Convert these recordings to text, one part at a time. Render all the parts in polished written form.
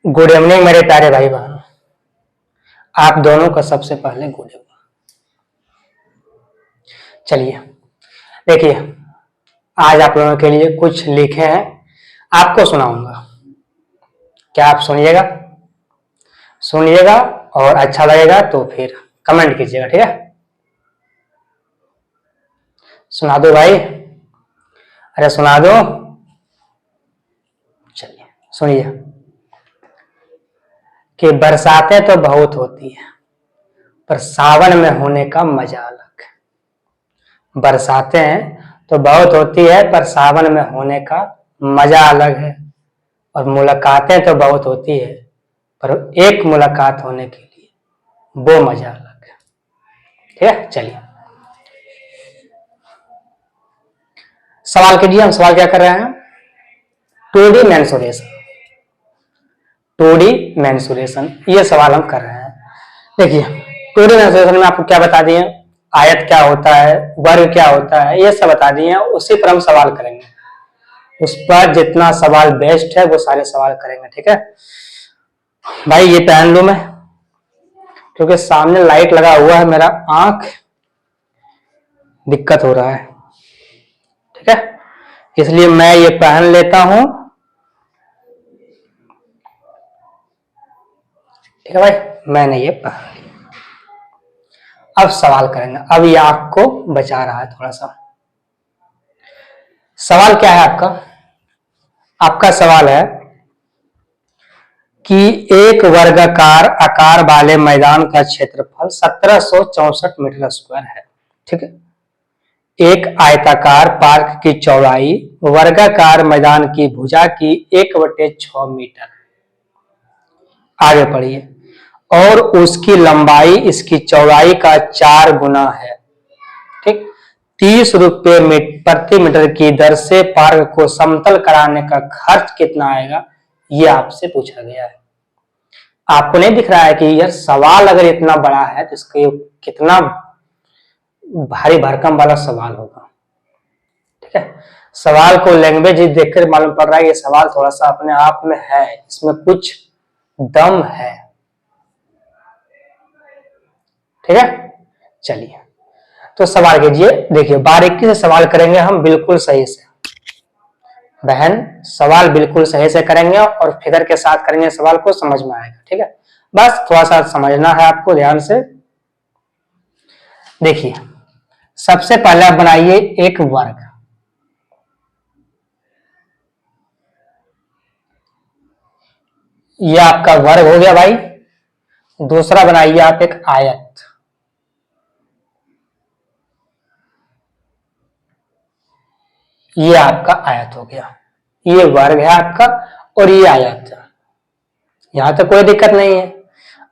Good evening मेरे प्यारे भाई बहन। आप दोनों का सबसे पहले गुड इवनिंग। चलिए देखिए, आज आप लोगों के लिए कुछ लिखे हैं, आपको सुनाऊंगा। क्या आप सुनिएगा और अच्छा लगेगा तो फिर कमेंट कीजिएगा, ठीक है? सुना दो भाई, अरे सुना दो। चलिए सुनिए कि बरसातें तो बहुत होती है पर सावन में होने का मजा अलग है। बरसातें तो बहुत होती है पर सावन में होने का मजा अलग है। और मुलाकातें तो बहुत होती है पर एक मुलाकात होने के लिए वो मजा अलग है, ठीक है? चलिए सवाल कीजिए। हम सवाल क्या कर रहे हैं? 2D मेंसुरेशन, 2D मेंसुरेशन ये सवाल हम कर रहे हैं। देखिए 2D मेंसुरेशन में आपको क्या बता दिए, आयत क्या होता है, वर्ग क्या होता है, ये सब बता दिए। उसी पर हम सवाल करेंगे। उस पर जितना सवाल बेस्ट है वो सारे सवाल करेंगे, ठीक है भाई? ये पहन लूं मैं क्योंकि सामने लाइट लगा हुआ है, मेरा आंख दिक्कत हो रहा है, ठीक है? इसलिए मैं ये पहन लेता हूं, ठीक है भाई? मैंने ये पहन लिया। अब सवाल करेंगे। अब ये आंख को बचा रहा है थोड़ा सा। सवाल क्या है आपका? आपका सवाल है कि एक वर्गाकार आकार वाले मैदान का क्षेत्रफल 1764 मीटर स्क्वायर है, ठीक है? एक आयताकार पार्क की चौड़ाई वर्गाकार मैदान की भुजा की 1/6 मीटर, आगे पढ़िए, और उसकी लंबाई इसकी चौड़ाई का 4 गुना है, ठीक? 30 रुपये प्रति मीटर की दर से पार्क को समतल कराने का खर्च कितना आएगा, ये आपसे पूछा गया है। आपको नहीं दिख रहा है कि यार सवाल अगर इतना बड़ा है तो इसका कितना भारी भरकम वाला सवाल होगा, ठीक है? सवाल को लैंग्वेज देखकर मालूम पड़ रहा है ये सवाल थोड़ा सा अपने आप में है, इसमें कुछ दम है, ठीक है? चलिए तो सवाल कीजिए। देखिए बारीकी से सवाल करेंगे हम, बिल्कुल सही से बहन, सवाल बिल्कुल सही से करेंगे और फिगर के साथ करेंगे, सवाल को समझ में आएगा, ठीक है? बस थोड़ा सा समझना है आपको ध्यान से। देखिए सबसे पहले आप बनाइए एक वर्ग। यह आपका वर्ग हो गया भाई। दूसरा बनाइए आप एक आयत। ये आपका आयत हो गया, ये वर्ग है आपका और ये आयत। यहां तक कोई दिक्कत नहीं है।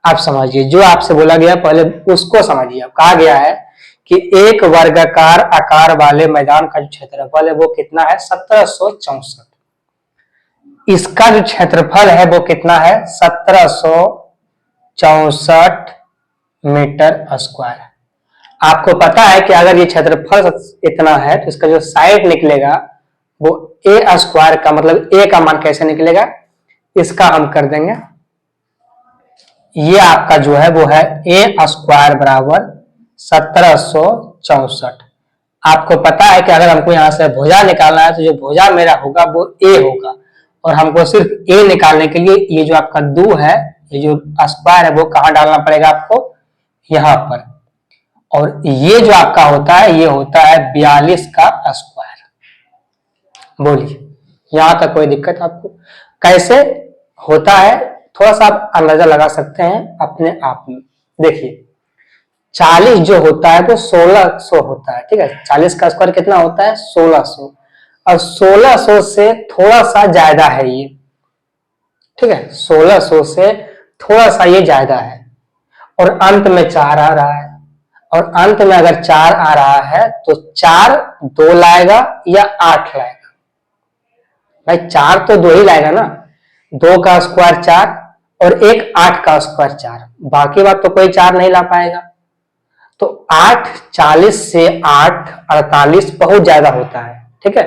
आप समझिए, जो आपसे बोला गया पहले उसको समझिए। कहा गया है कि एक वर्गाकार आकार वाले मैदान का जो क्षेत्रफल है वो कितना है? 1764। इसका जो क्षेत्रफल है वो कितना है? 1764 मीटर स्क्वायर। आपको पता है कि अगर ये क्षेत्रफल इतना है तो इसका जो साइड निकलेगा वो ए स्क्वायर का, मतलब ए का मान कैसे निकलेगा, इसका हम कर देंगे। ये आपका जो है वो है ए स्क्वायर बराबर 1764। आपको पता है कि अगर हमको यहां से भुजा निकालना है तो जो भुजा मेरा होगा वो ए होगा, और हमको सिर्फ ए निकालने के लिए ये जो आपका 2 है, ये जो स्क्वायर है वो कहां डालना पड़ेगा आपको? यहां पर। और ये जो आपका होता है ये होता है 42 का स्क्वायर। बोलिए यहां तक कोई दिक्कत आपको? कैसे होता है थोड़ा सा आप अंदाजा लगा सकते हैं अपने आप में। देखिए 40 जो होता है वो 1600 होता है, ठीक है? 40 का स्क्वायर कितना होता है? 1600। और 1600 से थोड़ा सा ज्यादा है ये, ठीक है? 1600 से थोड़ा सा ये ज्यादा है और अंत में 4 आ रहा है। और अंत में अगर 4 आ रहा है तो 4 2 लाएगा या 8 लाएगा? भाई 4 तो 2 ही लाएगा ना। 2 का स्क्वायर 4 और एक 8 का स्क्वायर 4, बाकी बात तो कोई 4 नहीं ला पाएगा। तो 8 40 से 8 48 बहुत ज्यादा होता है, ठीक है?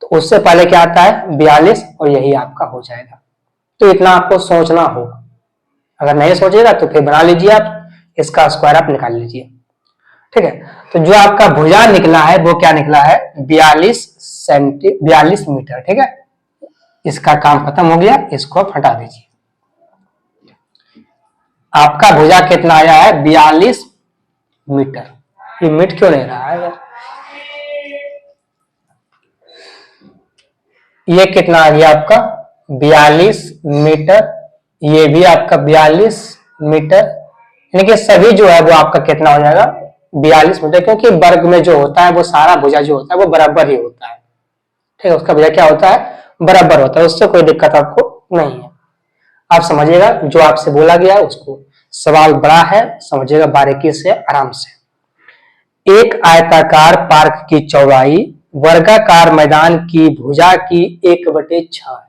तो उससे पहले क्या आता है? 42, और यही आपका हो जाएगा। तो इतना आपको सोचना होगा। अगर नहीं सोचेगा तो फिर बना लीजिए आप, इसका स्क्वायर आप निकाल लीजिए। ठीक है, तो जो आपका भुजा निकला है वो क्या निकला है, 42 मीटर। ठीक है, इसका काम खत्म हो गया, इसको आप हटा दीजिए। आपका भुजा कितना आया है, 42 मीटर। ये मिट क्यों नहीं रहा है यार, ये कितना आ गया आपका 42 मीटर, ये भी आपका 42 मीटर, यानी कि सभी जो है वो आपका कितना हो जाएगा 42 मीटर, क्योंकि वर्ग में जो होता है वो सारा भुजा जो होता है वो बराबर ही होता है। ठीक है, उसका भुजा क्या होता है, बराबर होता है, उससे कोई दिक्कत आपको नहीं है। आप समझिएगा जो आपसे बोला गया उसको, सवाल बड़ा है, समझिएगा बारीकी से, आराम से। एक आयताकार पार्क की चौड़ाई वर्गाकार मैदान की भुजा की 1/6 है।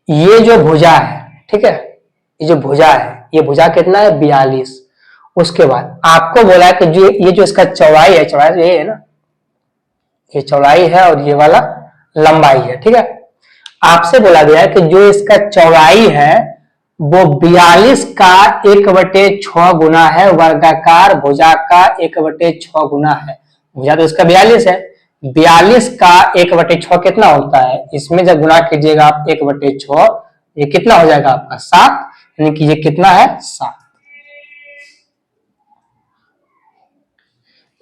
ये जो भुजा है, ठीक है, ये जो भुजा है, ये भुजा कितना है 42। उसके बाद आपको बोला है कि जो ये जो इसका चौड़ाई है, चौड़ाई तो ये है ना, ये चौड़ाई है और ये वाला लंबाई है। ठीक है, आपसे बोला गया है कि जो इसका चौड़ाई है वो 42 का 1/6 गुना है, वर्गाकार भुजा का 1/6 गुना है। भुजा तो इसका 42 है, 42 का 1/6 कितना होता है, इसमें जब गुना कीजिएगा आप 1/6, ये कितना हो जाएगा आपका 7, यानी कि ये कितना है 7।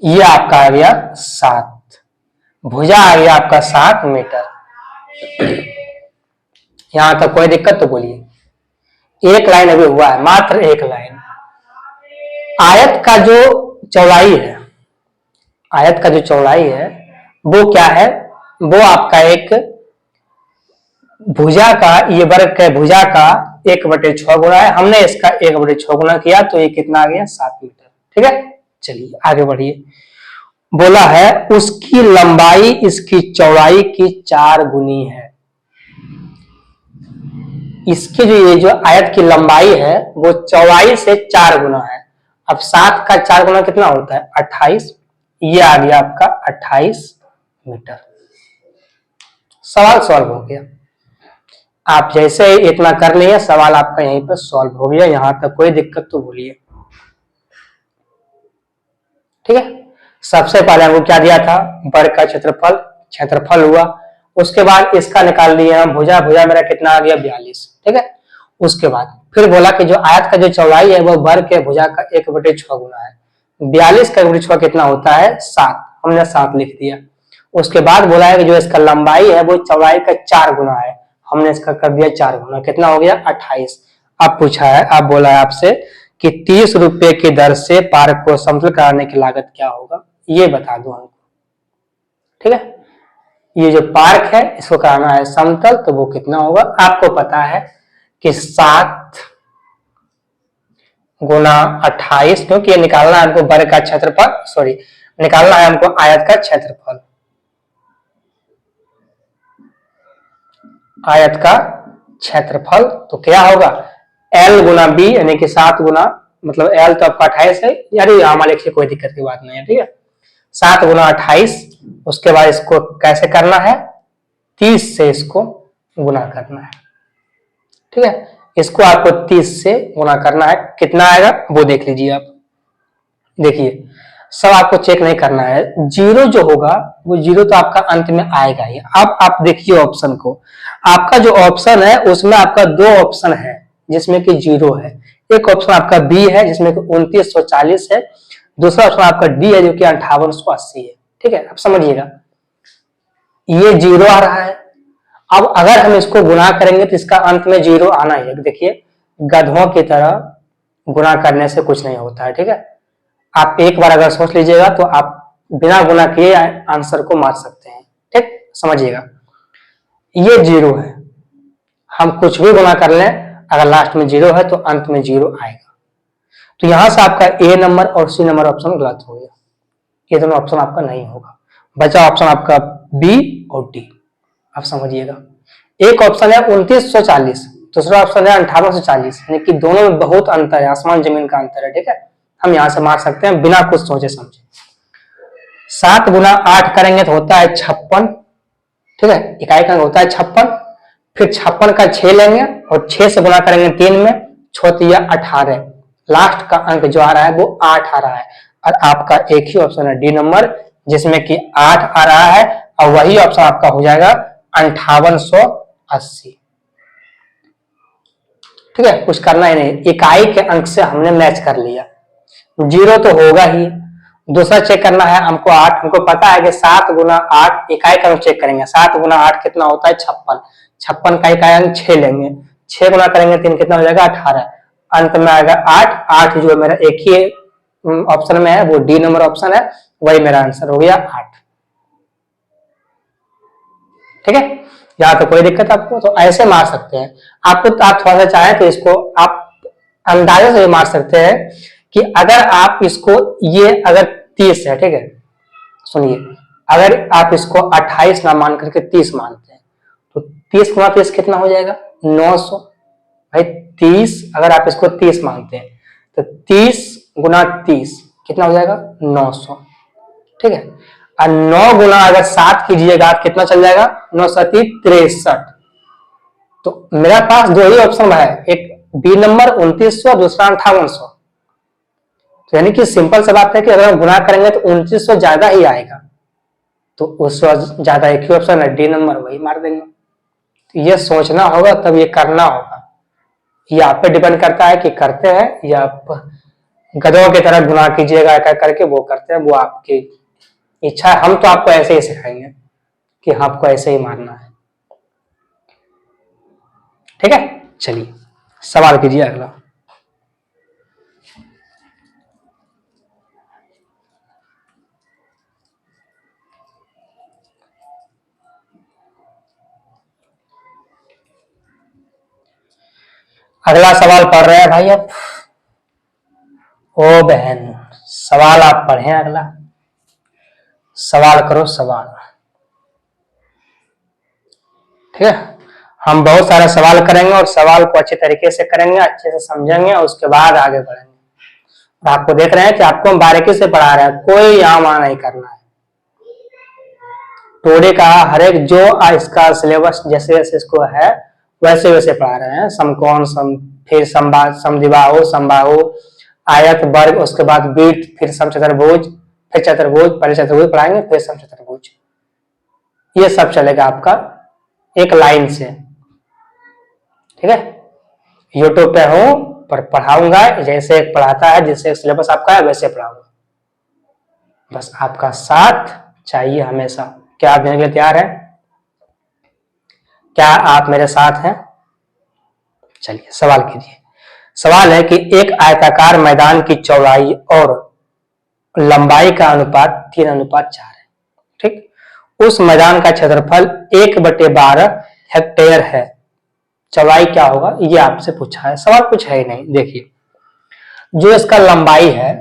ये आपका आ गया 7, भुजा आ गया आपका 7 मीटर। यहां तक कोई दिक्कत तो बोलिए। एक लाइन अभी हुआ है, मात्र एक लाइन। आयत का जो चौड़ाई है, आयत का जो चौड़ाई है वो क्या है, वो आपका एक भुजा का, ये वर्ग के भुजा का 1/6 गुना है। हमने इसका 1/6 गुना किया तो ये कितना आ गया 7 मीटर। ठीक है, चलिए आगे बढ़िए। बोला है उसकी लंबाई इसकी चौड़ाई की 4 गुनी है। इसकी जो ये जो आयत की लंबाई है वो चौड़ाई से 4 गुना है। अब 7 का 4 गुना कितना होता है 28, ये आ गया आपका 28 मीटर। सवाल सॉल्व हो गया। आप जैसे ही इतना कर लिए सवाल आपका यहीं पर सॉल्व हो गया। यहां तक कोई दिक्कत तो बोलिए। ठीक है, सबसे पहले हमको क्या दिया था, वर्ग का क्षेत्रफल, क्षेत्रफल हुआ। उसके बाद इसका निकाल लिए हम भुजा, भुजा मेरा कितना आ गया 42। ठीक है, उसके बाद फिर बोला कि जो आयत का जो चौड़ाई है वो वर्ग के भुजा का 1/6 गुना है। 42 का 1/6 कितना होता है 7, हमने 7 लिख दिया। उसके बाद बोला है कि जो इसका लंबाई है वो चौड़ाई का 4 गुना है, हमने इसका कर दिया 4 गुना, कितना हो गया 28। अब पूछा है, अब बोला है आपसे कि 30 रुपए की दर से पार्क को समतल कराने की लागत क्या होगा, ये बता दो हमको। ठीक है, ये जो पार्क है इसको कराना है समतल, तो वो कितना होगा, आपको पता है कि 7 गुना 28, क्योंकि ये निकालना है हमको वर्ग का क्षेत्रफल, सॉरी निकालना है हमको आयत का क्षेत्रफल। आयत का क्षेत्रफल तो क्या होगा L गुना B, यानी कि 7 गुना, मतलब L तो आपका 28 है, यानी हमारे लिए कोई दिक्कत की बात नहीं है। ठीक है, 7 गुना 28। उसके बाद इसको कैसे करना है, 30 से इसको गुना करना है। ठीक है, इसको आपको 30 से गुना करना है, कितना आएगा वो देख लीजिए आप। देखिए सब आपको चेक नहीं करना है, जीरो जो होगा वो जीरो तो आपका अंत में आएगा ही। अब आप देखिए ऑप्शन को, आपका जो ऑप्शन है उसमें आपका 2 ऑप्शन है जिसमें कि जीरो है। एक ऑप्शन आपका बी है जिसमें कि 2940 है, दूसरा ऑप्शन आपका डी है जो कि 5880 है। ठीक है, अब समझिएगा ये जीरो आ रहा है। अब अगर हम इसको गुना करेंगे तो इसका अंत में जीरो आना ही है। देखिए गधों की तरह गुना करने से कुछ नहीं होता है। ठीक है, आप एक बार अगर सोच लीजिएगा तो आप बिना गुना किए आंसर को मार सकते हैं। ठीक, समझिएगा ये जीरो है, हम कुछ भी गुना कर लें अगर लास्ट में जीरो है तो अंत में जीरो आएगा। तो यहां से आपका ए नंबर और सी नंबर ऑप्शन गलत हो गया, ये दोनों ऑप्शन आपका नहीं होगा। बचा ऑप्शन आपका बी और डी। आप समझिएगा एक ऑप्शन है 2940, दूसरा ऑप्शन है 5840, यानी कि दोनों में बहुत अंतर है, आसमान जमीन का अंतर है। ठीक है, हम यहां से मार सकते हैं बिना कुछ सोचे समझे। 7 गुना 8 करेंगे तो होता है 56। ठीक है, इकाई का अंक होता है 56। फिर 56 का 6 लेंगे और 6 से गुना करेंगे 3 में, 6 × 18, लास्ट का अंक जो आ रहा है वो 8 आ रहा है। और आपका एक ही ऑप्शन है डी नंबर, जिसमें कि 8 आ रहा है, और वही ऑप्शन आपका हो जाएगा 5880। ठीक है, कुछ करना ही नहीं, इकाई के अंक से हमने मैच कर लिया। 0 तो होगा ही। दूसरा चेक करना है हमको 8, हमको पता है कि 7 × 8 इकाई का अंक चेक करेंगे। 7 × 8 कितना होता है 56, 56 का इकाई अंक 6 लेंगे, 6 गुना करेंगे 3 कितना हो जाएगा 18, अंत में आएगा 8। 8 जो मेरा एक ही ऑप्शन में है वो डी नंबर ऑप्शन है, वही मेरा आंसर हो गया 8। ठीक है, यहाँ तो कोई दिक्कत आपको, तो ऐसे मार सकते हैं। आपको तो आप थोड़ा सा चाहें तो इसको आप अंदाजे से मार सकते हैं कि अगर आप इसको ये अगर 30 है, ठीक है, सुनिए, अगर आप इसको 28 ना मान करके 30 मानते हैं तो 30 × 30 कितना हो जाएगा 900। भाई 30 अगर आप इसको 30 मानते हैं तो 30 × 30 कितना हो जाएगा 900। ठीक है, और 9 गुना अगर 7 कीजिएगा कितना चल जाएगा 9 × 7 = 63। तो मेरा पास दो ही ऑप्शन है, एक बी नंबर 2900, दूसरा 5800। तो यानी कि सिंपल सा बात है कि अगर हम गुना करेंगे तो 2900 ज्यादा ही आएगा, तो उससे ज्यादा एक ही ऑप्शन है डी नंबर, वही मार देंगे। तो ये सोचना होगा तब ये करना होगा, ये आप पे डिपेंड करता है कि करते हैं या आप गधों की तरह गुना कीजिएगा करके वो करते हैं, वो आपकी इच्छा है। हम तो आपको ऐसे ही सिखाएंगे कि आपको ऐसे ही मारना है। ठीक है, चलिए सवाल कीजिए अगला। अगला सवाल पढ़ रहे हैं भाई आप। ओ बहन, सवाल आप पढ़ें, अगला सवाल करो सवाल। ठीक है, हम बहुत सारे सवाल करेंगे और सवाल को अच्छे तरीके से करेंगे, अच्छे से समझेंगे और उसके बाद आगे बढ़ेंगे। आपको देख रहे हैं कि आपको हम बारीकी से पढ़ा रहे हैं, कोई यहाँ वहां नहीं करना है। टोडे का हर एक जो इसका सिलेबस जैसे जैसे इसको है वैसे वैसे पढ़ा रहे हैं। समकोण, फिर समद्विबाहु, समबाहु, आयत, वर्ग, उसके बाद वृत्त, फिर समचतुर्भुज, फिर चतुर्भुज, पहले चतुर्भुज पढ़ाएंगे फिर समचतुर्भुज। ये सब चलेगा आपका एक लाइन से। ठीक है, यूट्यूब पे हूं पर पढ़ाऊंगा, जैसे एक पढ़ाता है, जैसे सिलेबस आपका है वैसे पढ़ाऊंगा। बस आपका साथ चाहिए हमेशा। क्या आप देने के लिए तैयार हैं? क्या आप मेरे साथ हैं? चलिए सवाल कीजिए। सवाल है कि एक आयताकार मैदान की चौड़ाई और लंबाई का अनुपात 3:4 है। ठीक, उस मैदान का क्षेत्रफल 1/12 हेक्टेयर है। चौड़ाई क्या होगा ये आपसे पूछा है। सवाल कुछ है ही नहीं। देखिए, जो इसका लंबाई है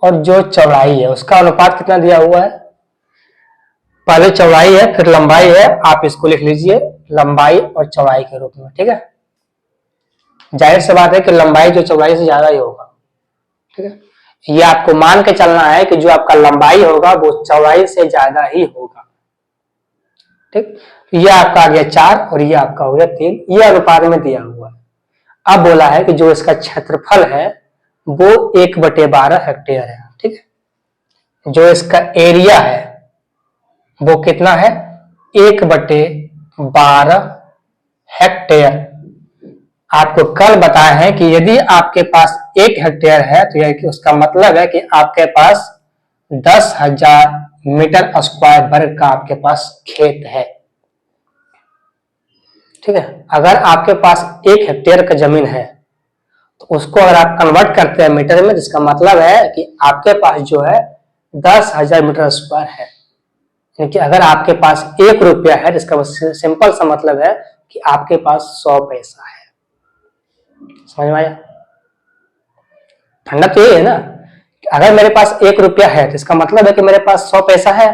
और जो चौड़ाई है उसका अनुपात कितना दिया हुआ है। पहले चौड़ाई है फिर लंबाई है, आप इसको लिख लीजिए लंबाई और चौड़ाई के रूप में। ठीक है, जाहिर सी बात है कि लंबाई जो चौड़ाई से ज्यादा ही होगा। ठीक है, ये आपको मान के चलना है कि जो आपका लंबाई होगा वो चौड़ाई से ज्यादा ही होगा। ठीक, ये आपका आ गया 4 और ये आपका हो गया 3, ये अनुपात में दिया हुआ है। अब बोला है कि जो इसका क्षेत्रफल है वो 1/12 हेक्टेयर है। ठीक है, जो इसका एरिया है वो कितना है 1/12 हेक्टेयर। आपको कल बताया है कि यदि आपके पास 1 हेक्टेयर है तो यह उसका मतलब है कि आपके पास 10,000 मीटर स्क्वायर वर्ग का आपके पास खेत है। ठीक है, अगर आपके पास 1 हेक्टेयर का जमीन है तो उसको अगर आप कन्वर्ट करते हैं मीटर में, जिसका मतलब है कि आपके पास जो है 10,000 मीटर स्क्वायर है। यानी कि अगर आपके पास 1 रुपया है, जिसका सिंपल सा मतलब है कि आपके पास 100 पैसा है। समझ में आया? ठंडा तो ये है ना, अगर मेरे पास 1 रुपया है तो इसका मतलब है कि मेरे पास 100 पैसा है।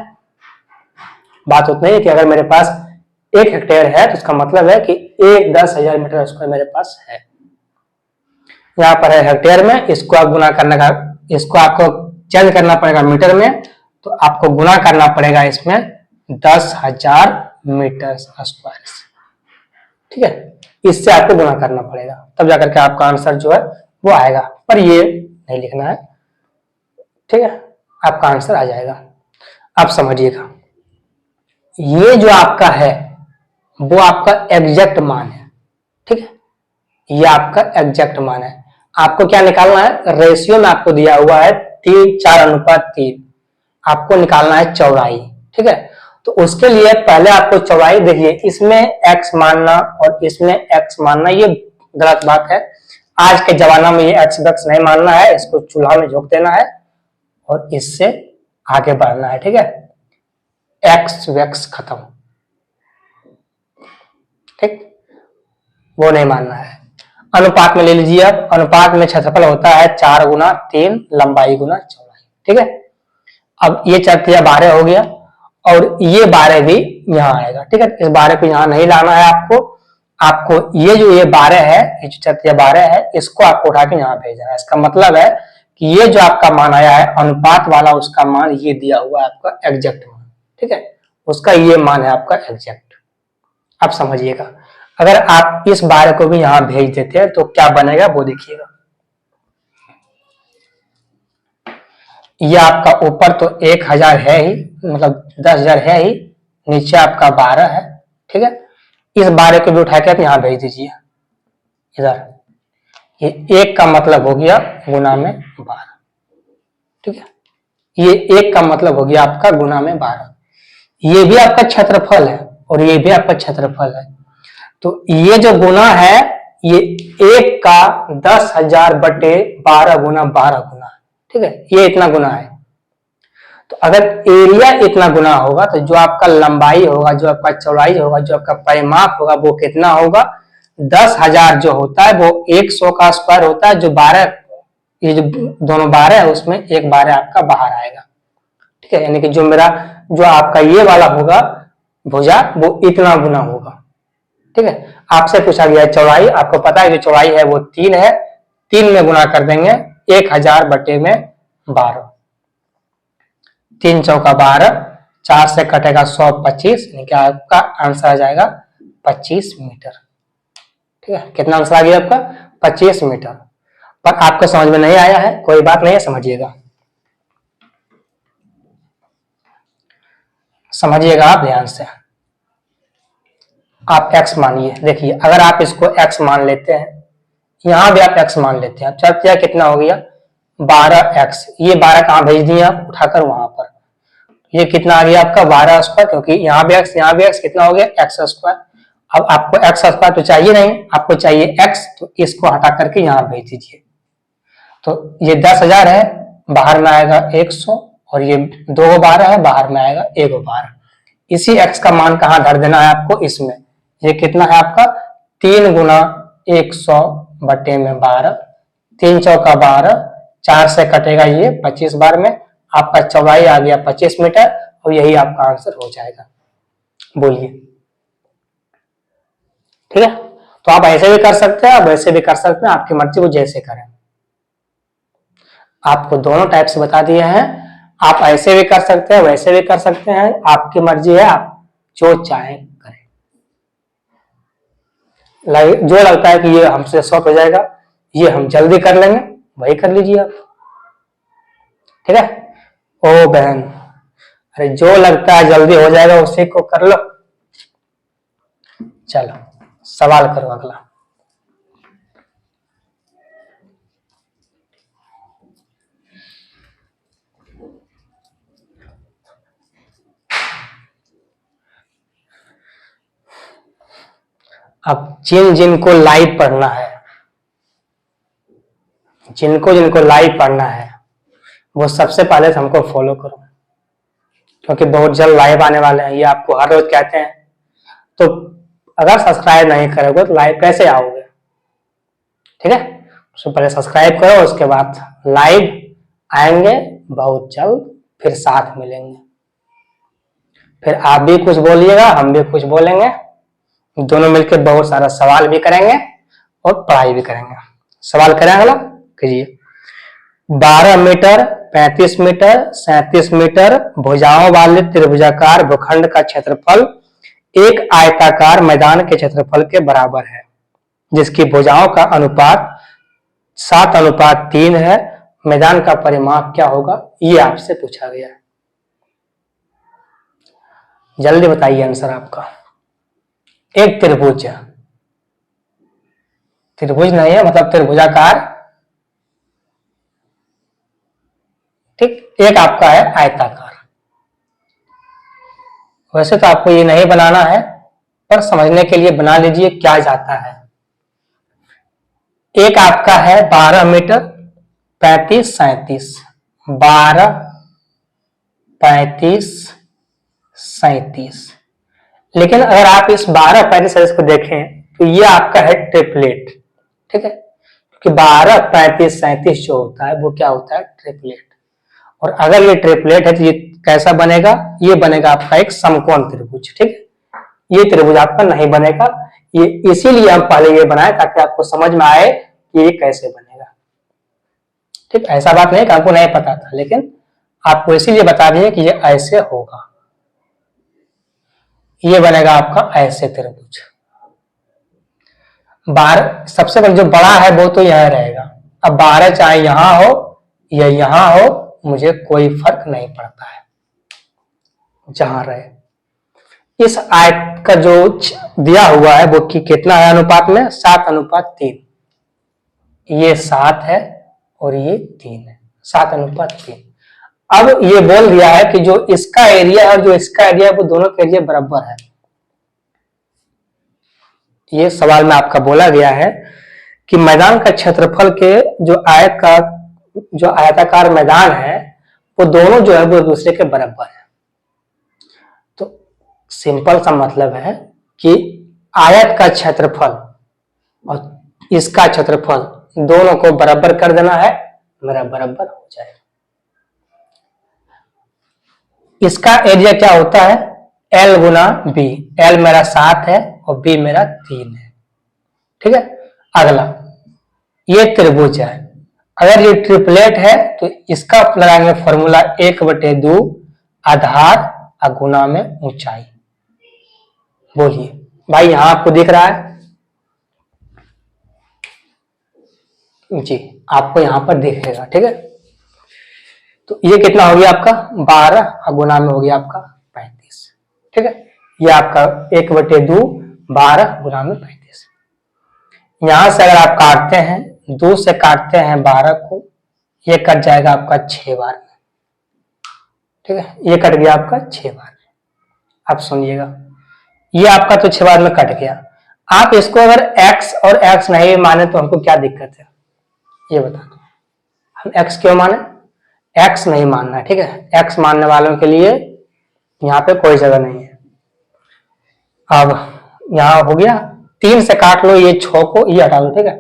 बात उतना ही है कि अगर मेरे पास 1 हेक्टेयर है तो इसका मतलब है कि 10,000 मीटर स्क्वायर मेरे पास है। यहाँ पर है हेक्टेयर में, इसको आप गुना करने का, इसको आपको चेंज करना पड़ेगा मीटर में, तो आपको गुना करना पड़ेगा इसमें 10,000 मीटर स्क्वायर से, ठीक है। इससे आपको गुणा करना पड़ेगा, तब जाकर के आपका आंसर जो है वो आएगा, पर ये नहीं लिखना है, ठीक है, आपका आंसर आ जाएगा। आप समझिएगा, ये जो आपका है वो आपका एग्जैक्ट मान है, ठीक है, ये आपका एग्जैक्ट मान है। आपको क्या निकालना है, रेशियो में आपको दिया हुआ है 4:3, आपको निकालना है चौड़ाई, ठीक है। तो उसके लिए पहले आपको चौड़ाई देखिए, इसमें x मानना और इसमें x मानना ये गलत बात है। आज के जमाना में ये x वैक्स नहीं मानना है, इसको चूल्हा में झोंक देना है और इससे आगे बढ़ना है, ठीक है। x वैक्स खत्म, ठीक, वो नहीं मानना है। अनुपात में ले लीजिए, अब अनुपात में क्षेत्रफल होता है 4x3 लंबाई गुना चौड़ाई, ठीक है। अब ये 4 12 हो गया और ये 12 भी यहाँ आएगा, ठीक है। इस 12 को यहाँ नहीं लाना है आपको ये जो ये 12 है, ये जो 4 12 है, इसको आपको उठा के यहाँ भेजना है। इसका मतलब है कि ये जो आपका मान आया है अनुपात वाला, उसका मान ये दिया हुआ है आपका एग्जैक्ट मान, ठीक है, उसका ये मान है आपका एग्जैक्ट। आप समझिएगा, अगर आप इस 12 को भी यहाँ भेज देते हैं तो क्या बनेगा वो देखिएगा। ये आपका ऊपर तो 1000 है ही, मतलब 10,000 है ही, नीचे आपका 12 है, ठीक है। इस 12 को भी उठा के आप यहाँ भेज दीजिए इधर, ये 1 का मतलब हो गया गुना में 12, ठीक है। ये 1 का मतलब हो गया आपका गुना में 12। ये भी आपका क्षेत्रफल है और ये भी आपका क्षेत्रफल है, तो ये जो गुना है ये 1 का 10,000 बटे 12 गुना 12 गुना, ठीक है, ये इतना गुना है। तो अगर एरिया इतना गुना होगा तो जो आपका लंबाई होगा, जो आपका चौड़ाई होगा, जो आपका परिमाप होगा वो कितना होगा, 10,000 जो होता है वो 100 का स्क्वायर होता है, जो 12 ये जो दोनों 12 है उसमें एक 12 आपका बाहर आएगा, ठीक है। यानी कि जो आपका ये वाला होगा भुजा वो इतना गुना होगा, ठीक है। आपसे पूछा गया है चौड़ाई, आपको पता है जो चौड़ाई है वो 3 है, 3 में गुना कर देंगे 1000 बटे में 12, 3 चौका 12, 4 से कटेगा 100 25, यानी कि आपका आंसर आ जाएगा 25 मीटर, ठीक है। कितना आंसर आ गया आपका 25 मीटर। पर आपको समझ में नहीं आया है, कोई बात नहीं है, समझिएगा आप ध्यान से। आप x मानिए, देखिए अगर आप इसको x मान लेते हैं, यहां भी आप x मान लेते हैं, चल कितना हो गया 12x, ये 12 कहां भेज दिए आप उठाकर वहां पर, ये कितना आ गया आपका 12 स्क्वायर, क्योंकि यहाँ भी x कितना हो गया x स्क्वायर। अब आपको x स्क्वायर तो चाहिए नहीं, आपको चाहिए x, तो इसको हटा करके यहाँ भेज दीजिए। तो ये 10,000 है, बाहर में आएगा 100, और ये 2 12 है, बाहर में आएगा 1 12। इसी x का मान कहाँ धर देना है आपको, इसमें। ये कितना है आपका 3 गुना 100 बटे में 12, 3 चौका 12, 4 से कटेगा ये 25 बार में, आपका चौड़ाई आ गया 25 मीटर और यही आपका आंसर हो जाएगा। बोलिए, ठीक है। तो आप ऐसे भी कर सकते हैं, आप वैसे भी कर सकते हैं, आपकी मर्जी, वो जैसे करें। आपको दोनों टाइप से बता दिए हैं, आप ऐसे भी कर सकते हैं, वैसे भी कर सकते हैं, आपकी मर्जी है, आप जो चाहें करें। जो लगता है कि ये हमसे शॉर्ट हो जाएगा, ये हम जल्दी कर लेंगे, वही कर लीजिए आप, ठीक है। ओ बहन, अरे जो लगता है जल्दी हो जाएगा उसी को कर लो। चलो सवाल करो अगला। अब जिनको लाइव पढ़ना है, जिनको लाइव पढ़ना है वो सबसे पहले हमको फॉलो करो, क्योंकि बहुत जल्द लाइव आने वाले हैं, ये आपको हर रोज कहते हैं। तो अगर सब्सक्राइब नहीं करोगे तो लाइव कैसे आओगे, ठीक है। तो पहले सब्सक्राइब करो, उसके बाद लाइव आएंगे बहुत जल्द, फिर साथ मिलेंगे, फिर आप भी कुछ बोलिएगा, हम भी कुछ बोलेंगे, दोनों मिलकर बहुत सारा सवाल भी करेंगे और पढ़ाई भी करेंगे। सवाल करें अगला, कीजिए। 12 मीटर, 35 मीटर, 37 मीटर भुजाओं वाले त्रिभुजाकार भूखंड का क्षेत्रफल एक आयताकार मैदान के क्षेत्रफल के बराबर है जिसकी भुजाओं का अनुपात 7:3 है। मैदान का परिमाप क्या होगा, ये आपसे पूछा गया है। जल्दी बताइए आंसर आपका। एक त्रिभुज है, त्रिभुज नहीं है मतलब त्रिभुजाकार, ठीक। एक आपका है आयताकार। वैसे तो आपको ये नहीं बनाना है पर समझने के लिए बना लीजिए क्या जाता है। एक आपका है 12 मीटर 35 37, 12 35 37। लेकिन अगर आप इस 12 35 37 को देखें तो ये आपका है ट्रिपलेट, ठीक है, क्योंकि 12 35 37 जो होता है वो क्या होता है, ट्रिपलेट। और अगर ये ट्रिपलेट है तो ये कैसा बनेगा, ये बनेगा आपका एक समकोण त्रिभुज, ठीक है। ये त्रिभुज आपका नहीं बनेगा, ये इसीलिए हम पहले ये बनाए ताकि आपको समझ में आए कि ये कैसे बनेगा, ठीक। ऐसा बात नहीं कि हमको नहीं पता था, लेकिन आपको इसीलिए बता दिए कि ये ऐसे होगा। ये बनेगा आपका ऐसे त्रिभुज। 12 सबसे पहले जो बड़ा है वो तो यह रहेगा। अब 12 चाहे यहां हो या यहां हो, मुझे कोई फर्क नहीं पड़ता है, जहां रहे। इस आयत का जो दिया हुआ है वो कितना है अनुपात में, 7:3। ये 7 है और ये 3 है, 7:3। अब ये बोल दिया है कि जो इसका एरिया है और जो इसका एरिया है वो दोनों का एरिया बराबर है। ये सवाल में आपका बोला गया है कि मैदान का क्षेत्रफल के जो आयताकार मैदान है वो दोनों जो है वो दूसरे के बराबर है। तो सिंपल सा मतलब है कि आयत का क्षेत्रफल और इसका क्षेत्रफल दोनों को बराबर कर देना है, मेरा बराबर हो जाएगा। इसका एरिया क्या होता है, L गुना बी। L मेरा 7 है और B मेरा 3 है, ठीक है। अगला ये त्रिभुज है, अगर ये ट्रिपलेट है तो इसका लगाएंगे फॉर्मूला 1/2 आधार गुना में ऊंचाई। बोलिए भाई, यहां आपको दिख रहा है जी, आपको यहां पर दिखेगा, ठीक है। तो ये कितना हो गया आपका 12 गुना में हो गया आपका 35, ठीक है। ये आपका 1/2 12 गुना में 35। यहां से अगर आप काटते हैं, 2 से काटते हैं 12 को, ये कट जाएगा आपका 6 बार में, ठीक है। ये कट गया आपका 6 बार में। आप सुनिएगा, ये आपका तो 6 बार में कट गया। आप इसको अगर x और x नहीं माने तो हमको क्या दिक्कत है, ये बता दो। हम x क्यों माने, x नहीं मानना है, ठीक है। x मानने वालों के लिए यहाँ पे कोई जगह नहीं है। अब यहाँ हो गया, 3 से काट लो ये 6 को, ये हटा लो, ठीक है,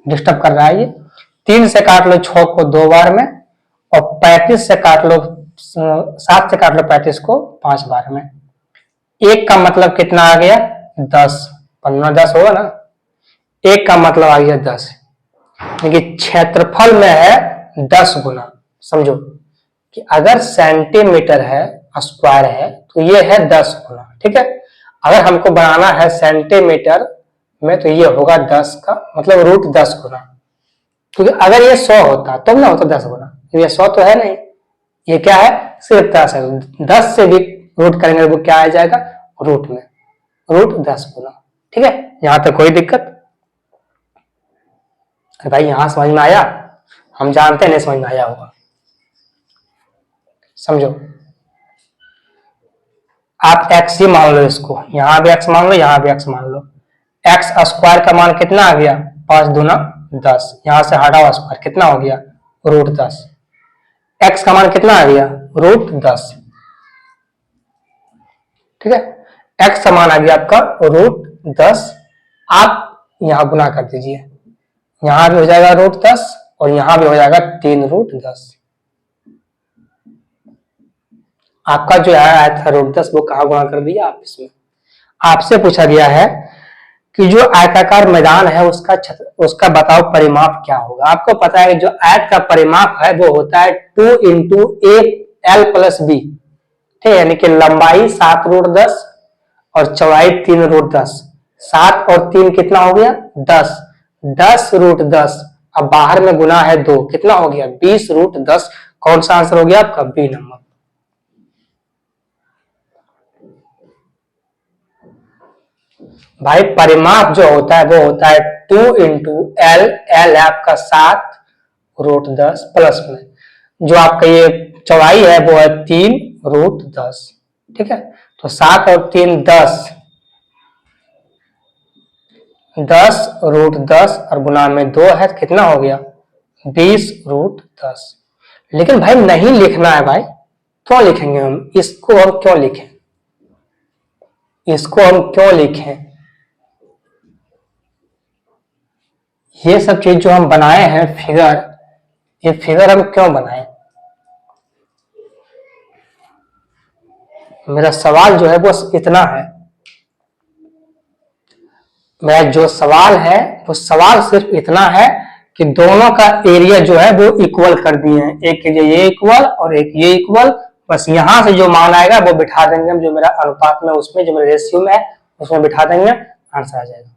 डिस्टर्ब कर रहा है ये। 3 से काट लो 6 को 2 बार में, और 35 से काट लो 7 से काट लो 35 को 5 बार में। 1 का मतलब कितना आ गया 10, 15 10 होगा ना। 1 का मतलब आ गया 10, लेकिन क्षेत्रफल में है 10 गुना। समझो कि अगर सेंटीमीटर है स्क्वायर है तो ये है 10 गुना, ठीक है। अगर हमको बनाना है सेंटीमीटर में तो ये होगा 10 का मतलब √10 गुना, क्योंकि अगर ये 100 होता तब ना होता 10 गुना। ये 100 तो है नहीं, ये क्या है सिर्फ 10 है। 10 से भी रूट करेंगे वो क्या आ जाएगा रूट में, √10 गुना, ठीक है। यहां तक कोई दिक्कत भाई, यहां समझ में आया, हम जानते हैं नहीं समझ में आया होगा। समझो, आप x ही मान लो इसको, यहां भी x मान लो, यहां भी x मान लो। x स्क्वायर का मान कितना आ गया 5 दूना 10, यहां से हटाओ स्क्वायर, कितना हो गया √10। x का मान कितना आ गया √10, ठीक है। x का मान आ गया आपका √10। आप यहां गुना कर दीजिए, यहां भी हो जाएगा √10 और यहां भी हो जाएगा 3√10। आपका जो आया था √10 वो कहाँ गुणा कर दिया आप इसमें। आपसे पूछा गया है कि जो आयताकार मैदान है उसका बताओ परिमाप क्या होगा। आपको पता है कि जो आयत का परिमाप है वो होता है 2 × a l + b, ठीक है, यानी कि लंबाई 7√10 और चौड़ाई 3√10, 7 और 3 कितना हो गया 10, 10√10। अब बाहर में गुना है 2, कितना हो गया 20√10। कौन सा आंसर हो गया आपका बी नंबर। भाई परिमाप जो होता है वो होता है 2 इंटू एल, एल है आपका 7√10 प्लस में जो आपका ये चौड़ाई है वो है 3√10, ठीक है। तो 7 और 3 10, 10√10 और गुना में 2 है तो कितना हो गया 20√10। लेकिन भाई नहीं लिखना है भाई, क्यों लिखेंगे हम इसको, हम क्यों लिखें इसको, हम क्यों लिखें ये सब चीज जो हम बनाए हैं फिगर, ये फिगर हम क्यों बनाए। मेरा सवाल जो है बस इतना है, मेरा जो सवाल है वो सवाल सिर्फ इतना है कि दोनों का एरिया जो है वो इक्वल कर दिए हैं, एक ये इक्वल और एक ये इक्वल। बस यहां से जो मान आएगा वो बिठा देंगे हम, जो मेरा अनुपात में उसमें जो मेरा रेशियो में है उसमें बिठा देंगे, आंसर आ जाएगा,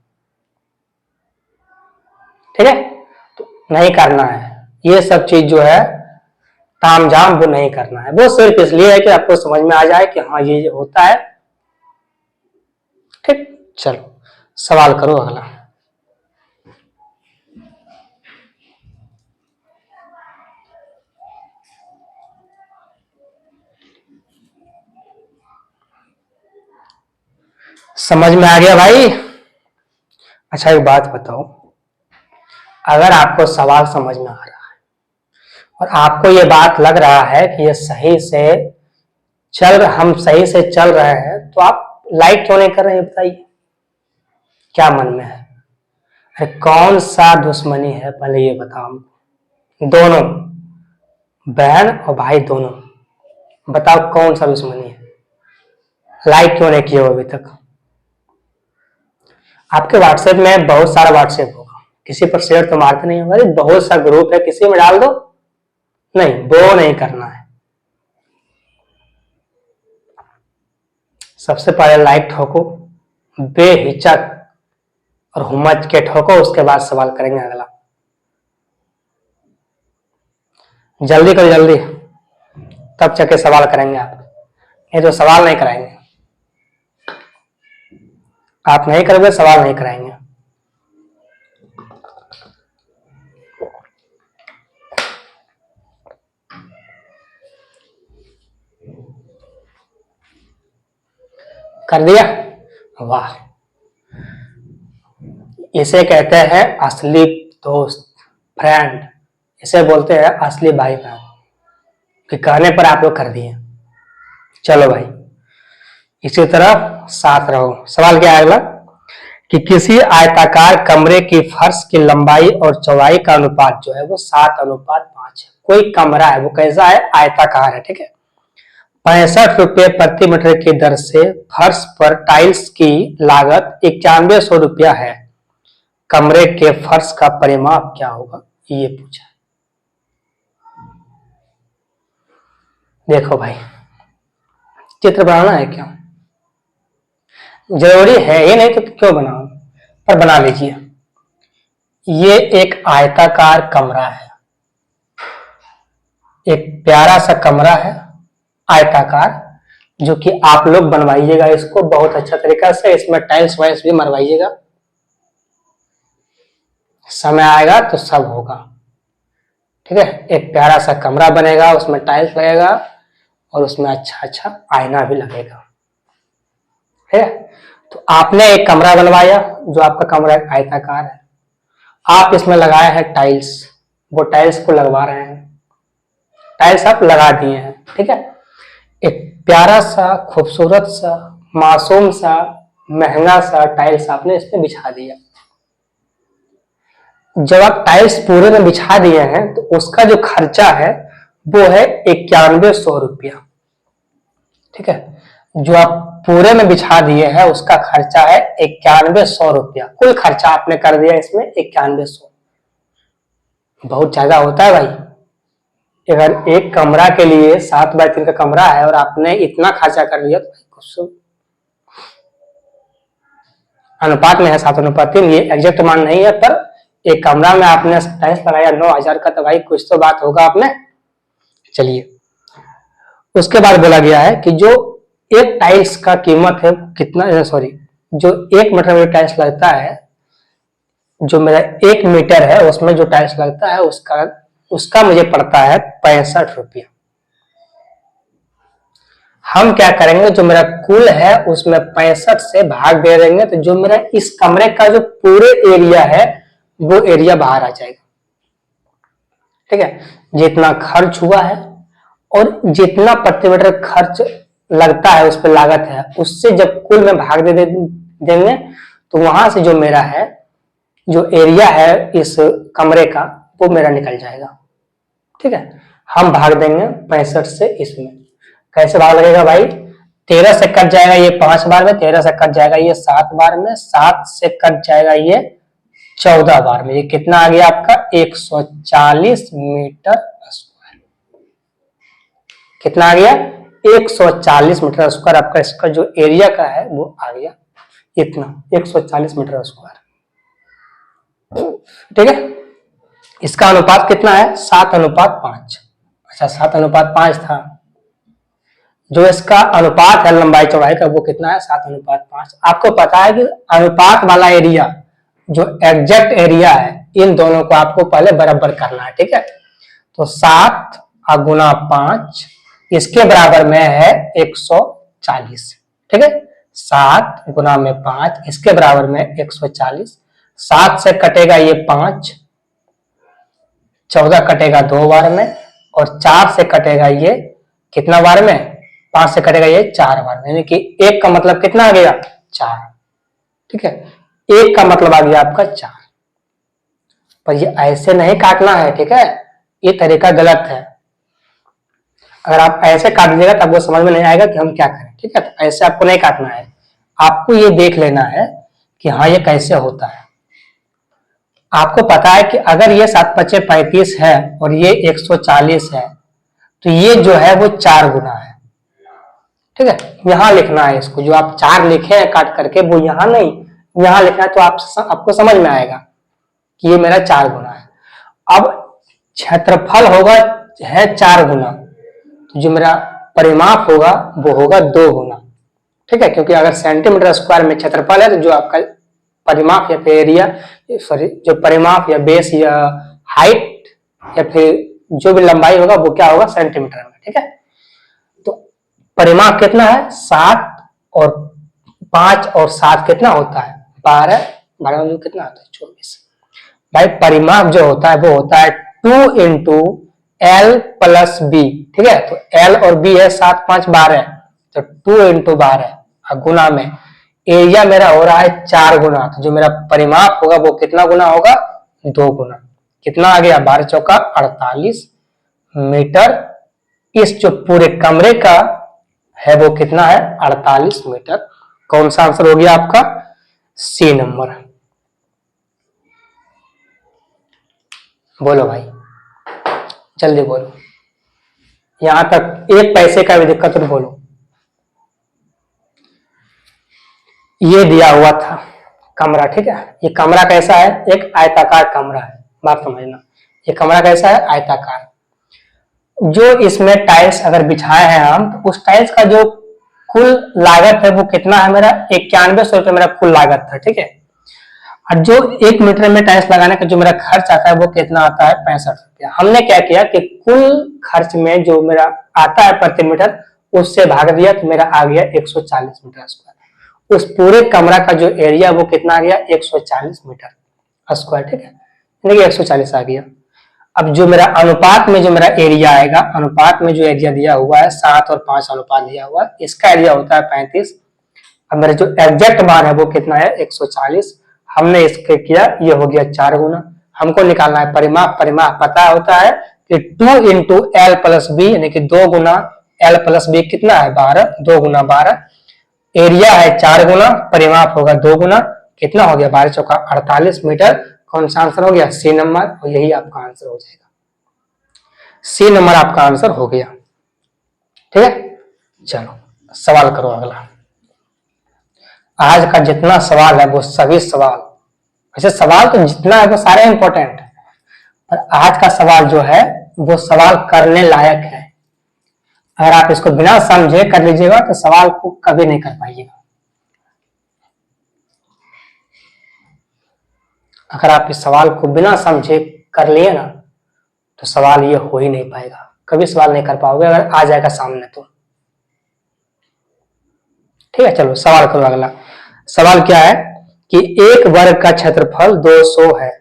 ठीक है। तो नहीं करना है ये सब चीज जो है तामझाम, वो नहीं करना है, वो सिर्फ इसलिए है कि आपको समझ में आ जाए कि हाँ ये होता है, ठीक। चलो सवाल करो अगला। समझ में आ गया भाई। अच्छा एक बात बताओ, अगर आपको सवाल समझ में आ रहा है और आपको ये बात लग रहा है कि ये सही से हम सही से चल रहे हैं, तो आप लाइक क्यों नहीं कर रहे हैं बताइए, क्या मन में है। अरे कौन सा दुश्मनी है पहले ये बताओ हमको, दोनों बहन और भाई दोनों, बताओ कौन सा दुश्मनी है, लाइक क्यों नहीं किया अभी तक। आपके व्हाट्सएप में बहुत सारा व्हाट्सएप होगा, किसी पर शेयर तो मारते नहीं होगा, बहुत सा ग्रुप है किसी में डाल दो, नहीं वो नहीं करना है। सबसे पहले लाइक ठोको बेहिचक और हुम्मत के ठोको, उसके बाद सवाल करेंगे अगला। जल्दी करो जल्दी, तब चके सवाल करेंगे आप, ये तो सवाल नहीं कराएंगे, आप नहीं करोगे सवाल नहीं कराएंगे। कर दिया, वाह। इसे कहते हैं असली दोस्त, फ्रेंड, इसे बोलते हैं असली भाई बहन, कि कहने पर आप लोग कर दिए। चलो भाई इसी तरह साथ रहो। सवाल क्या है अगला, कि किसी आयताकार कमरे की फर्श की लंबाई और चौड़ाई का अनुपात जो है वो 7:5 है। कोई कमरा है वो कैसा है, आयताकार है, ठीक है। 65 रुपये प्रति मीटर की दर से फर्श पर टाइल्स की लागत 9100 रुपया है, कमरे के फर्श का परिमाप क्या होगा, ये पूछा। देखो भाई चित्र बनाना है क्या, जरूरी है ये नहीं तो क्यों बनाओ, पर बना लीजिए। ये एक आयताकार कमरा है, एक प्यारा सा कमरा है आयताकार, जो कि आप लोग बनवाइएगा इसको बहुत अच्छा तरीका से, इसमें टाइल्स वाइल्स भी मरवाइएगा, समय आएगा तो सब होगा, ठीक है। एक प्यारा सा कमरा बनेगा, उसमें टाइल्स लगेगा और उसमें अच्छा अच्छा आईना भी लगेगा, है। तो आपने एक कमरा बनवाया, जो आपका कमरा एक आयताकार है, आप इसमें लगाए हैं टाइल्स, वो टाइल्स को लगवा रहे हैं, टाइल्स आप लगा दिए हैं, ठीक है। एक प्यारा सा खूबसूरत सा मासूम सा महंगा सा टाइल्स आपने इसमें बिछा दिया। जब आप टाइल्स पूरे में बिछा दिए हैं तो उसका जो खर्चा है वो है 9100 रुपया, ठीक है। जो आप पूरे में बिछा दिए हैं उसका खर्चा है 9100 रुपया, कुल खर्चा आपने कर दिया इसमें 9100, बहुत ज्यादा होता है भाई। अगर एक कमरा के लिए 7x3 का कमरा है और आपने इतना खर्चा कर लिया तो अनुपात में है 7:3। ये एग्जैक्ट मान नहीं है, पर एक कमरा में आपने टाइल्स लगाया 9,000 का, तो भाई कुछ तो बात होगा आपने। चलिए, उसके बाद बोला गया है कि जो एक टाइल्स का कीमत है कितना, सॉरी, जो 1 मीटर में टाइल्स लगता है, जो मेरा 1 मीटर है उसमें जो टाइल्स लगता है उसका मुझे पड़ता है 65 रुपया। हम क्या करेंगे, जो मेरा कुल है उसमें 65 से भाग दे देंगे, तो जो मेरा इस कमरे का जो पूरे एरिया है वो एरिया बाहर आ जाएगा। ठीक है, जितना खर्च हुआ है और जितना प्रति मीटर खर्च लगता है, उस पर लागत है, उससे जब कुल में भाग देंगे तो वहां से जो मेरा है, जो एरिया है इस कमरे का, वो मेरा निकल जाएगा। ठीक है, हम भाग देंगे 65 से इसमें। कैसे भाग लगेगा भाई, 13 से कट जाएगा ये 5 बार में, 13 से कट जाएगा ये 7 बार में, 7 से कट जाएगा ये 14 बार में। ये कितना आ गया आपका 140 मीटर स्क्वायर। कितना आ गया 140 मीटर स्क्वायर। आपका इसका जो एरिया का है वो आ गया इतना 140 मीटर स्क्वायर। ठीक है, इसका अनुपात कितना है 7:5। अच्छा, 7:5 था। जो इसका अनुपात है लंबाई चौड़ाई का वो कितना है 7:5। आपको पता है कि अनुपात वाला एरिया जो एग्जैक्ट एरिया है, इन दोनों को आपको पहले बराबर करना है। ठीक है, तो 7 गुना 5 इसके बराबर में है 140। ठीक है, 7 गुना में 5 इसके बराबर में 140। 7 से कटेगा ये 5, 14 कटेगा 2 बार में, और 4 से कटेगा ये कितना बार में, 5 से कटेगा ये 4 बार में, यानी कि 1 का मतलब कितना आ गया 4। ठीक है, 1 का मतलब आ गया आपका 4। पर ये ऐसे नहीं काटना है। ठीक है, ये तरीका गलत है। अगर आप ऐसे काट दीजिएगा तो आपको समझ में नहीं आएगा कि हम क्या करें। ठीक है, तो ऐसे आपको नहीं काटना है, आपको ये देख लेना है कि हाँ ये कैसे होता है। आपको पता है कि अगर ये 7×5 = 35 है और ये 140 है, तो ये जो है वो 4 गुना है। ठीक है, यहां लिखना है इसको, जो आप 4 लिखे हैं काट करके वो यहां नहीं, यहां लिखना है, तो आपको समझ में आएगा कि ये मेरा 4 गुना है। अब क्षेत्रफल होगा है 4 गुना, तो जो मेरा परिमाप होगा वो होगा 2 गुना। ठीक है, क्योंकि अगर सेंटीमीटर स्क्वायर में क्षेत्रफल है तो जो आपका परिमाप या फिर एरिया, सॉरी, जो परिमाप या बेस या हाइट या फिर जो भी लंबाई होगा वो क्या होगा सेंटीमीटर में। ठीक है, तो परिमाप कितना है 7, और 5 और 7 कितना होता है 12, 12 में कितना होता है 24। भाई परिमाप जो होता है वो होता है 2 इंटू L प्लस B। ठीक है, तो L और B है 7, 5, 12, तो 2 इंटू 12 गुना में एरिया मेरा हो रहा है 4 गुना, तो जो मेरा परिमाप होगा वो कितना गुना होगा 2 गुना। कितना आ गया 12 चौका 48 मीटर। इस जो पूरे कमरे का है वो कितना है 48 मीटर। कौन सा आंसर हो गया आपका C नंबर। बोलो भाई, जल्दी बोलो, यहां तक 1 पैसे का भी दिक्कत तो बोलो। ये दिया हुआ था कमरा। ठीक है, ये कमरा कैसा है, एक आयताकार कमरा है। बात समझना, ये कमरा कैसा है आयताकार। जो इसमें टाइल्स अगर बिछाए हैं हम, तो उस टाइल्स का जो कुल लागत है वो कितना है मेरा 9100 रुपये मेरा कुल लागत था। ठीक है, और जो 1 मीटर में टाइल्स लगाने का जो मेरा खर्च आता है वो कितना आता है 65 रुपया। हमने क्या किया कि कुल खर्च में जो मेरा आता है प्रति मीटर उससे भाग दिया, तो मेरा आ गया 140 मीटर स्क्वायर। उस पूरे कमरा का जो एरिया वो कितना आ गया 140 मीटर स्क्वायर। ठीक है, यानी कि 140 आ गया। अब जो मेरा अनुपात में जो मेरा एरिया आएगा, अनुपात में जो एरिया दिया हुआ है 7 और 5 अनुपात दिया हुआ है, इसका एरिया होता है 35। अब मेरा जो एग्जैक्ट मान है वो कितना है 140। हमने इसके किया, ये हो गया 4 गुना। हमको निकालना है परिमाप। परिमाप पता होता है कि 2 इंटू L प्लस B, यानी कि 2 गुना L प्लस B कितना है 12, 2 गुना 12। एरिया है 4 गुना, परिमाप होगा 2 गुना, कितना हो गया 12 चौका 48 मीटर। कौन सा आंसर हो गया C नंबर, और यही आपका आंसर हो जाएगा। C नंबर आपका आंसर हो गया। ठीक है, चलो सवाल करो अगला। आज का जितना सवाल है वो सभी सवाल, वैसे सवाल तो जितना है वो सारे इंपॉर्टेंट है, पर आज का सवाल जो है वो सवाल करने लायक है। अगर आप इसको बिना समझे कर लीजिएगा तो सवाल को कभी नहीं कर पाइएगा। अगर आप इस सवाल को बिना समझे कर लिए ना तो सवाल ये हो ही नहीं पाएगा, कभी सवाल नहीं कर पाओगे अगर आ जाएगा सामने तो। ठीक है, चलो सवाल करो अगला। सवाल क्या है कि एक वर्ग का क्षेत्रफल 200 है।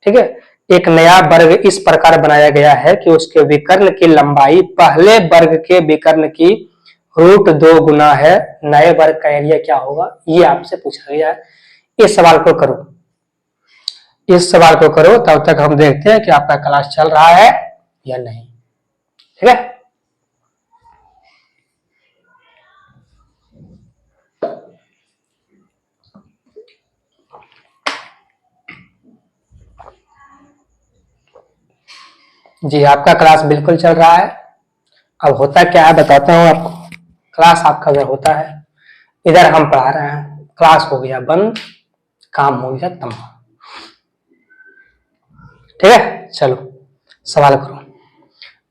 ठीक है, एक नया वर्ग इस प्रकार बनाया गया है कि उसके विकर्ण की लंबाई पहले वर्ग के विकर्ण की √2 गुना है। नए वर्ग का एरिया क्या होगा, ये आपसे पूछा गया है। इस सवाल को करो, इस सवाल को करो, तब तक हम देखते हैं कि आपका क्लास चल रहा है या नहीं। ठीक है, जी आपका क्लास बिल्कुल चल रहा है। अब होता क्या है बताता हूँ आपको। क्लास आपका अगर होता है, इधर हम पढ़ा रहे हैं, क्लास हो गया बंद, काम हो गया तमाम। ठीक है, चलो सवाल करो।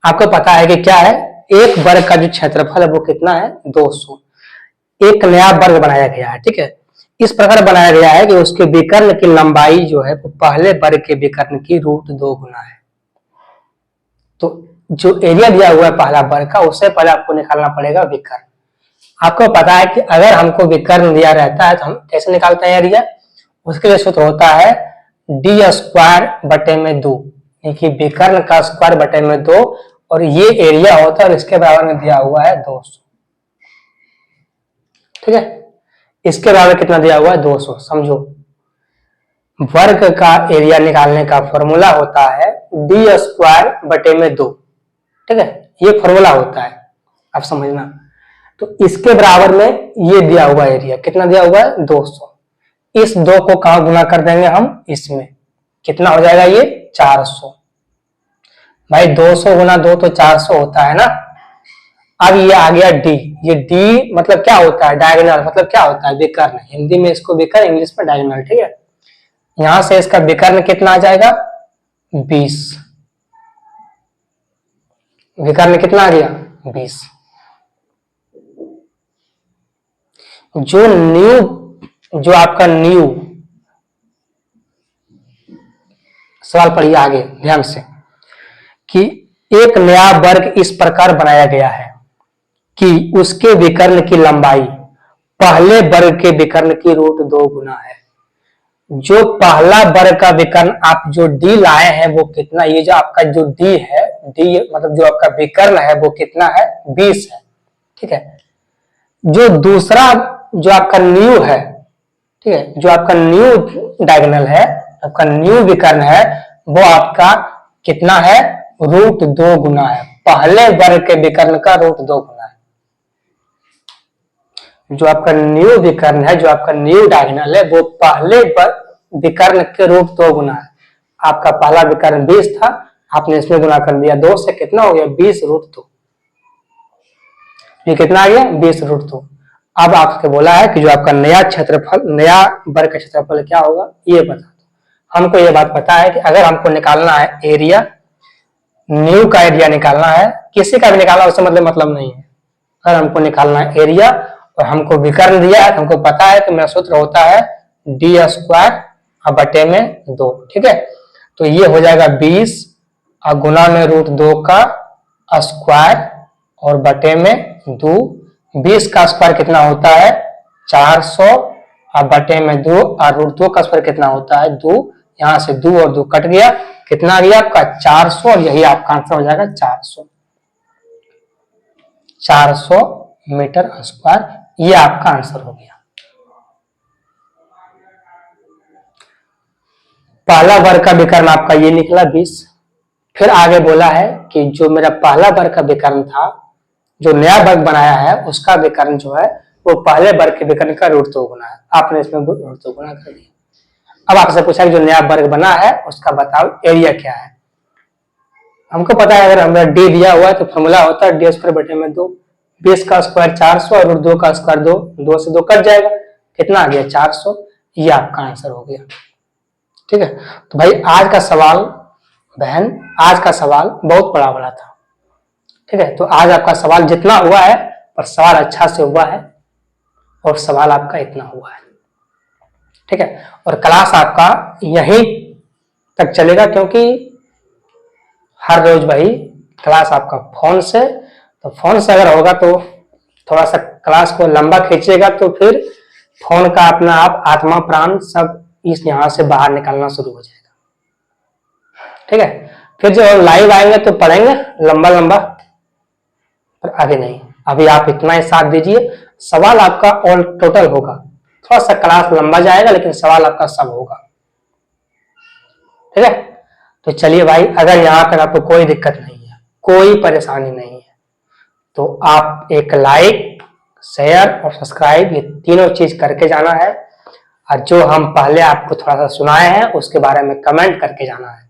आपको पता है कि क्या है, एक वर्ग का जो क्षेत्रफल है वो कितना है, 200। एक नया वर्ग बनाया गया है। ठीक है, इस प्रकार बनाया गया है कि उसके विकर्ण की लंबाई जो है वो पहले वर्ग के विकर्ण की √2 गुना है। तो जो एरिया दिया हुआ है पहला वर्ग का, उससे पहले आपको निकालना पड़ेगा विकर्ण। आपको पता है कि अगर हमको विकर्ण दिया रहता है तो हम कैसे निकालते हैं एरिया, उसके लिए सूत्र होता है d²/2, यानी विकर्ण का स्क्वायर बटे में 2, और ये एरिया होता है और इसके बराबर में दिया हुआ है 200। ठीक है, इसके बराबर कितना दिया हुआ है, 200। समझो, वर्ग का एरिया निकालने का फॉर्मूला होता है d²/2। ठीक है, ये फॉर्मूला होता है, आप समझना। तो इसके बराबर में ये दिया हुआ एरिया कितना दिया हुआ है, 200। इस 2 को कहां गुना कर देंगे हम, इसमें कितना हो जाएगा, ये 400। भाई 200 गुना 2 तो 400 होता है ना। अब ये आ गया डी, ये डी मतलब क्या होता है, डायगोनल, मतलब क्या होता है, विकर्ण। हिंदी में इसको विकर्ण, इंग्लिश में डायगोनल। ठीक है, यहां से इसका विकर्ण कितना आ जाएगा, 20। विकर्ण कितना आ गया, 20। जो न्यू, जो आपका न्यू, सवाल पढ़िए आगे ध्यान से, कि एक नया वर्ग इस प्रकार बनाया गया है कि उसके विकर्ण की लंबाई पहले वर्ग के विकर्ण की √2 गुना है। जो पहला वर्ग का विकर्ण आप जो डी लाए हैं वो कितना, ये जो आपका जो डी है, डी मतलब जो आपका विकर्ण है वो कितना है, 20 है। ठीक है, जो दूसरा जो आपका न्यू है, ठीक है, जो आपका न्यू डायगोनल है, आपका न्यू विकर्ण है, वो आपका कितना है, √2 गुना है। पहले वर्ग के विकर्ण का √2 गुना है। जो आपका न्यू विकर्ण है, जो आपका न्यू डायगोनल है, वो पहले विकर्ण के √2 गुना है। आपका पहला विकर्ण 20 था, आपने इसमें गुना कर दिया 2 से, कितना हो गया, 20√2। ये कितना आ गया, 20√2। अब आपसे बोला है कि जो आपका नया क्षेत्रफल, नया वर्ग का क्षेत्रफल क्या होगा, ये बता दो। हमको ये बात पता है कि अगर हमको निकालना है एरिया, न्यू का एरिया निकालना है, किसी का भी निकालना उससे मतलब नहीं है। अगर हमको निकालना है एरिया और हमको विकर्ण दिया है, तो हमको पता है कि मेरा सूत्र होता है d²/2। ठीक है, तो ये हो जाएगा 20 और गुना में √2 का स्क्वायर और बटे में 2। 20 का स्क्वायर कितना होता है, 400, और बटे में 2, और √2 का स्क्वायर कितना होता है, 2। यहां से 2 और 2 कट गया, कितना आ गया आपका, 400, और यही आपका आंसर हो जाएगा 400 मीटर स्क्वायर। ये आपका आंसर हो गया। पहला वर्ग का विकर्ण आपका ये निकला 20। फिर आगे बोला है कि जो मेरा पहला वर्ग का विकर्ण था, जो नया वर्ग बनाया है, उसका विकर्ण जो है वो पहले वर्ग के विकर्ण का √2 गुना है। आपने इसमें √2 गुना कर दिया। अब आपसे पूछा कि जो नया वर्ग बना है उसका बताओ एरिया क्या है। हमको पता है, अगर हमें डी दिया हुआ है तो फॉर्मूला होता है d² बटे में 2। 20 का स्क्वायर 400 और √2 का स्क्वायर 2, 2 से 2 कट जाएगा, कितना आ गया 400, ये आपका आंसर हो गया। ठीक है, तो भाई आज का सवाल बहन, आज का सवाल बहुत बड़ा बड़ा था। ठीक है, तो आज आपका सवाल जितना हुआ है, पर सवाल अच्छा से हुआ है, और सवाल आपका इतना हुआ है। ठीक है, और क्लास आपका यहीं तक चलेगा, क्योंकि हर रोज भाई क्लास आपका फोन से, तो फोन से अगर होगा तो थोड़ा सा क्लास को लंबा खींचेगा, तो फिर फोन का अपना आप आत्मा प्राण सब इस यहां से बाहर निकलना शुरू हो जाएगा। ठीक है, फिर जो लाइव आएंगे तो पढ़ेंगे लंबा लंबा, पर अभी नहीं, अभी आप इतना ही साथ दीजिए। सवाल आपका ऑल टोटल होगा, थोड़ा सा क्लास लंबा जाएगा, लेकिन सवाल आपका सब होगा। ठीक है, तो चलिए भाई, अगर यहां तक आपको कोई दिक्कत नहीं है, कोई परेशानी नहीं है, तो आप एक लाइक, शेयर और सब्सक्राइब, ये तीनों चीज करके जाना है। और जो हम पहले आपको थोड़ा सा सुनाए हैं उसके बारे में कमेंट करके जाना है।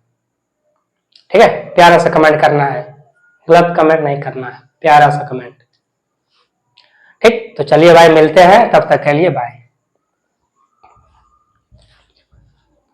ठीक है, प्यारा सा कमेंट करना है, गलत कमेंट नहीं करना है, प्यारा सा कमेंट। ठीक, तो चलिए भाई, मिलते हैं, तब तक के लिए बाय।